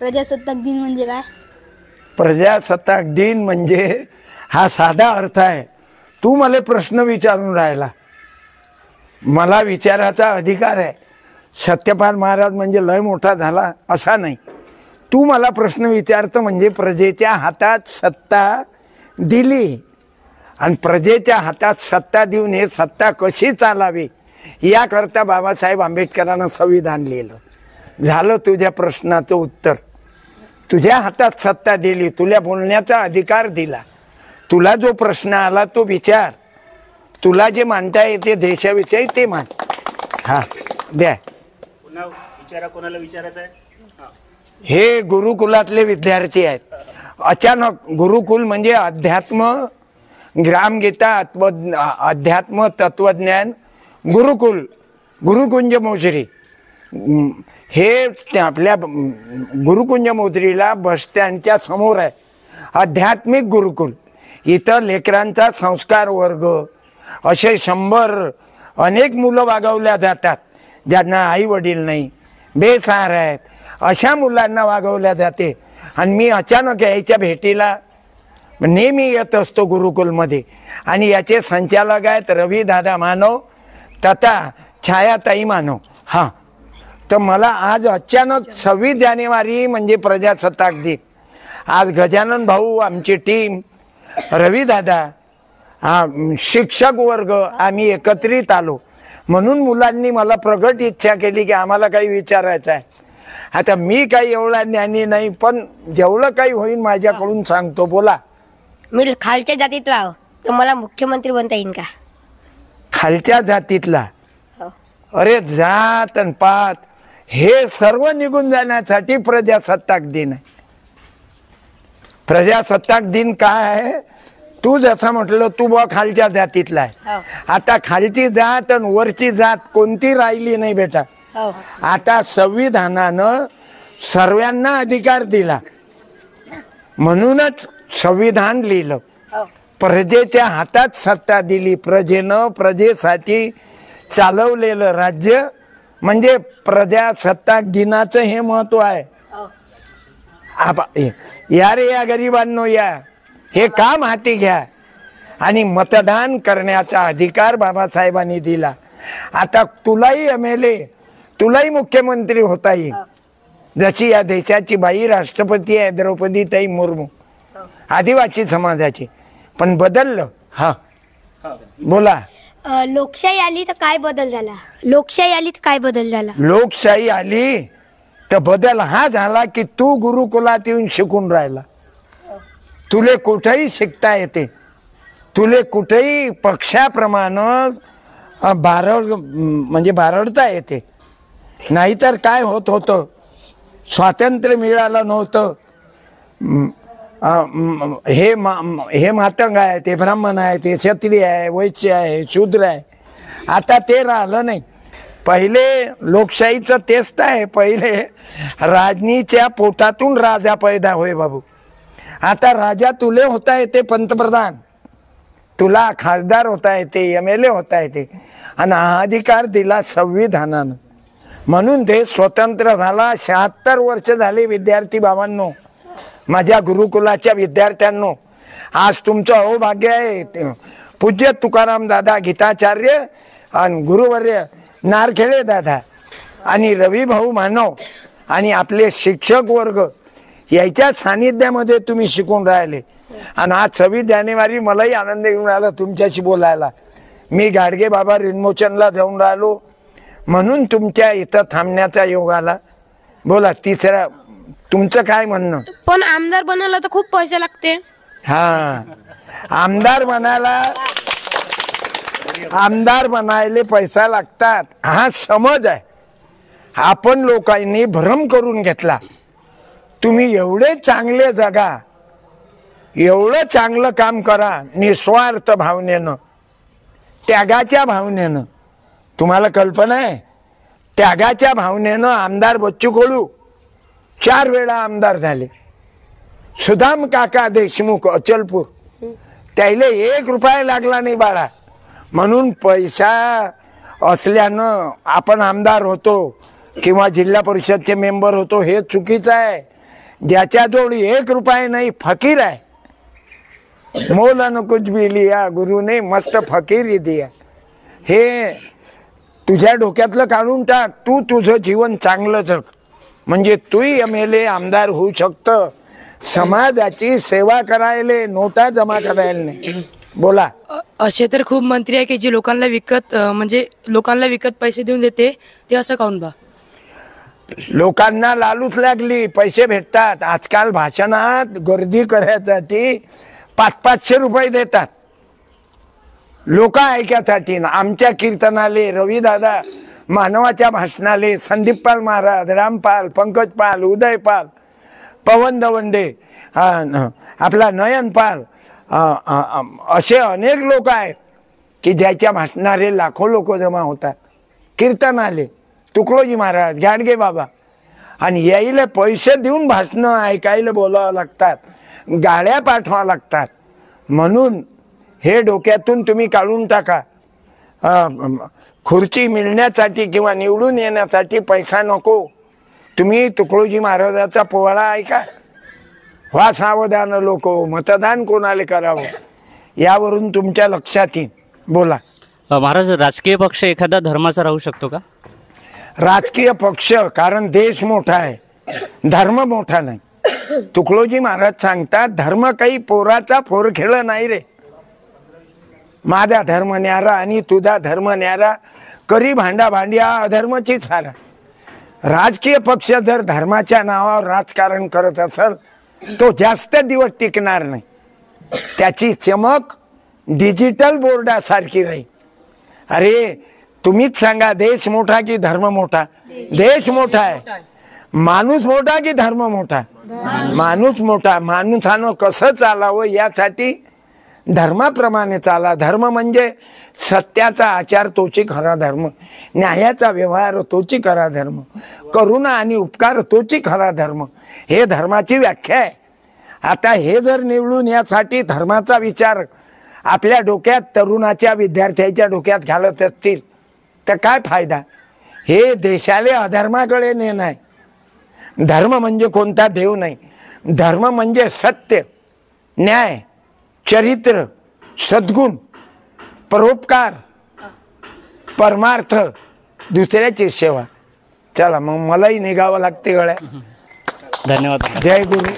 प्रजासत्ताक दिन म्हणजे काय? प्रजासत्ताक दिन म्हणजे हा साधा अर्थ आहे. तू मला प्रश्न विचारून राहिला, मला विचारायचा अधिकार आहे. सत्यपाल महाराज म्हणजे लय मोठा झाला असा नाही. तू मला प्रश्न विचारतो म्हणजे प्रजेच्या हातात सत्ता दिली आणि प्रजेच्या हातात सत्ता देऊन हे सत्ता कशी चालावी याकरता बाबासाहेब आंबेडकरांना संविधान लिहिलं. झालं तुझ्या प्रश्नाचं उत्तर. तुझ्या हातात सत्ता दिली, तुला बोलण्याचा अधिकार दिला, तुला जो प्रश्न आला तो विचार, तुला जे मांडता येते देशाविषयी ते मान. हा द्या. कोणाला विचारायचं आहे? हे गुरुकुलातले विद्यार्थी आहेत. अचानक गुरुकुल म्हणजे अध्यात्म, ग्रामगीता, अध्यात्म, तत्वज्ञान गुरुकुल, गुरुकुंज मोजरी. हे आपल्या गुरुकुंज मोजरीला बस स्टँडच्या समोर आहे आध्यात्मिक गुरुकुल. इथं लेकरांचा संस्कार वर्ग असे 100 अनेक मुलं वागवल्या जातात ज्यांना आई वडील नाही, बेसहारा आहेत, अशा मुलांना वागवल्या जाते. आणि मी अचानक यायच्या भेटीला नेहमी येत असतो गुरुकुलमध्ये आणि याचे संचालक आहेत रवी दादा मानव तथा छायाताई मानव. हां, तर मला आज अचानक 26 जानेवारी म्हणजे प्रजासत्ताक दिन. आज गजानन भाऊ, आमची टीम, रवी दादा, शिक्षक वर्ग आम्ही एकत्रित आलो. म्हणून मुलांनी मला प्रगट इच्छा केली की आम्हाला काही विचारायचं आहे. आता मी काही एवढा ज्ञानी नाही, पण जेवढं काही होईल माझ्याकडून सांगतो. बोला. मी खालच्या जातीतला आहो, तर मला मुख्यमंत्री बनता येईल का? खालच्या जातीतला? अरे जात आणि पात हे सर्व निघून जाण्यासाठी प्रजासत्ताक दिन आहे. प्रजासत्ताक दिन काय आहे? तू जसं म्हटलं तू बा खालच्या जातीतला आहे. आता खालची जात आणि वरची जात कोणती राहिली नाही बेटा. आता संविधानानं सर्वांना अधिकार दिला म्हणूनच संविधान लिहिलं. प्रजेच्या हातात सत्ता दिली. प्रजेनं प्रजेसाठी चालवलेलं राज्य म्हणजे प्रजासत्ताक दिनाचं हे महत्व आहे. या रे या गरिबांनो या, हे काम हाती घ्या आणि मतदान करण्याचा अधिकार बाबासाहेबांनी दिला. आता तुलाही MLA, तुलाही मुख्यमंत्री होता येईल. जशी या देशाची बाई राष्ट्रपती आहे द्रौपदीताई मुर्मू, आदिवासी समाजाची, पण बदललं. हा बोला. लोकशाही आली तर काय बदल झाला? लोकशाही आली तर काय बदल झाला? लोकशाही आली तर बदल हा झाला की तू गुरुकुलात येऊन शिकून राहिला. तुले कुठेही शिकता येते, तुले कुठेही पक्षाप्रमाणे बारडता येते. नाहीतर काय होत होतं, स्वातंत्र्य मिळालं नव्हतं. हे मातंग आहे, ते ब्राह्मण आहे, ते क्षत्रिय आहे, वैश्य आहे, शूद्र आहे. आता ते राहिलं नाही. पहिले लोकशाहीचं तेच तर आहे, पहिले राजनीच्या पोटातून राजा पैदा होय बाबू. आता राजा तुले होता येते पंतप्रधान, तुला खासदार होता येते, MLA होता येते, आणि हा अधिकार दिला संविधानानं. म्हणून देश स्वतंत्र झाला. 76 वर्ष झाले विद्यार्थी बाबांनो, माझ्या गुरुकुलाच्या विद्यार्थ्यांनो. आज तुमचं अहोभाग्य आहे. पूज्य तुकाराम दादा गीताचार्य आणि गुरुवर्य नारखेडे दादा आणि रवी भाऊ मानव आणि आपले शिक्षक वर्ग याच्या सानिध्यामध्ये तुम्ही शिकून राहिले. आणि आज 26 जानेवारी मलाही आनंद घेऊन आला तुमच्याशी बोलायला. मी गाडगे बाबा रिनमोचनला जाऊन राहिलो म्हणून तुमच्या इथं थांबण्याचा योग आला. बोला. तिसरा तुमचं काय म्हणणं? पण आमदार बनायला तर खूप पैसे लागते. हा, आमदार बनायले पैसा लागतात हा समज आहे. आपण लोकांनी भ्रम करून घेतला. तुम्ही एवढे चांगले जगा, एवढं चांगलं काम करा निस्वार्थ भावनेनं, त्यागाच्या भावनेनं. तुम्हाला कल्पना आहे, त्यागाच्या भावनेनं आमदार बच्चू कडू 4 वेळा आमदार झाले. सुदाम काका देशमुख अचलपूर, त्याला 1 रुपया लागला नाही बाळा. म्हणून पैसा असल्यानं आपण आमदार होतो किंवा जिल्हा परिषदचे मेंबर होतो हे चुकीचं आहे. ज्याच्याजवळ 1 रुपया नाही फकीर आहे. मौलाना कुछ भी लिया गुरुने मस्त फकीरी दिया. हे तुझ्या डोक्यातलं काढून टाक. तू तुझं जीवन चांगलं जग म्हणजे तूही MLA आमदार होऊ शकतं. समाजाची सेवा करायला नोटा जमा करायला नाही. बोला. असे तर खूप मंत्री आहे की जे लोकांना विकत पैसे देऊन देते ते असं काऊन बा. लोकांना लालूच लागली पैसे भेटतात. आजकाल भाषणात गर्दी करायसाठी 500-500 रुपये देतात लोक ऐकायसाठी. आमच्या कीर्तनाले रविदादा मानवाच्या भाषणाले संदीप पाल महाराज, रामपाल, पंकज पाल, उदय पाल, पवन दवंडे, आपला नयन पाल, असे अनेक लोक आहेत की ज्याच्या भाषणाले लाखो लोक जमा होतात. कीर्तनाले तुकडोजी महाराज, गाडगे बाबा, आणि यायला पैसे देऊन भाषण ऐकायला बोलावं लागतात, गाड्या पाठवा लागतात. म्हणून हे डोक्यातून तुम्ही काढून टाका. खुर्ची मिळण्यासाठी किंवा निवडून येण्यासाठी पैसा नको. तुम्ही तुकडोजी महाराजाचा पोवाडा ऐका. व्हा सावधान लोक, मतदान कोणाला करावं यावरून तुमच्या लक्षात येईल. बोला. महाराज, राजकीय पक्ष एखादा धर्माचा राहू शकतो का? राजकीय पक्ष, कारण देश मोठा आहे, धर्म मोठा नाही. तुकडोजी महाराज सांगतात धर्म काही पोराचा फोरखेळ नाही रे. माझा धर्म न्यारा आणि तुझा धर्म न्यारा, करी भांडा भांड्या अधर्मची सारा. राजकीय पक्ष जर धर्माच्या नावावर राजकारण करत असेल तो जास्त दिवस टिकणार नाही. त्याची चमक डिजिटल बोर्डासारखी राहील. अरे तुम्हीच सांगा, देश मोठा की धर्म मोठा? देश मोठा आहे. माणूस मोठा की धर्म मोठा? माणूस मोठा. माणसानं कसं चालावं यासाठी धर्माप्रमाणे चाला. धर्म म्हणजे सत्याचा आचार तोची खरा धर्म, न्यायाचा व्यवहार तोची खरा धर्म, करुणा आणि उपकार तोची खरा धर्म. हे धर्माची व्याख्या आहे. आता हे जर निवडून यासाठी धर्माचा विचार आपल्या डोक्यात, तरुणाच्या विद्यार्थ्याच्या डोक्यात घालत असतील तर काय फायदा? हे देशाला अधर्माकडे नेणं आहे. धर्म म्हणजे कोणता देव नाही. धर्म म्हणजे सत्य, न्याय, चरित्र, सद्गुण, परोपकार, परमार्थ, दुसऱ्याची सेवा. चला मग मलाही निघावं लागते गळ्या. धन्यवाद. जय गुरु.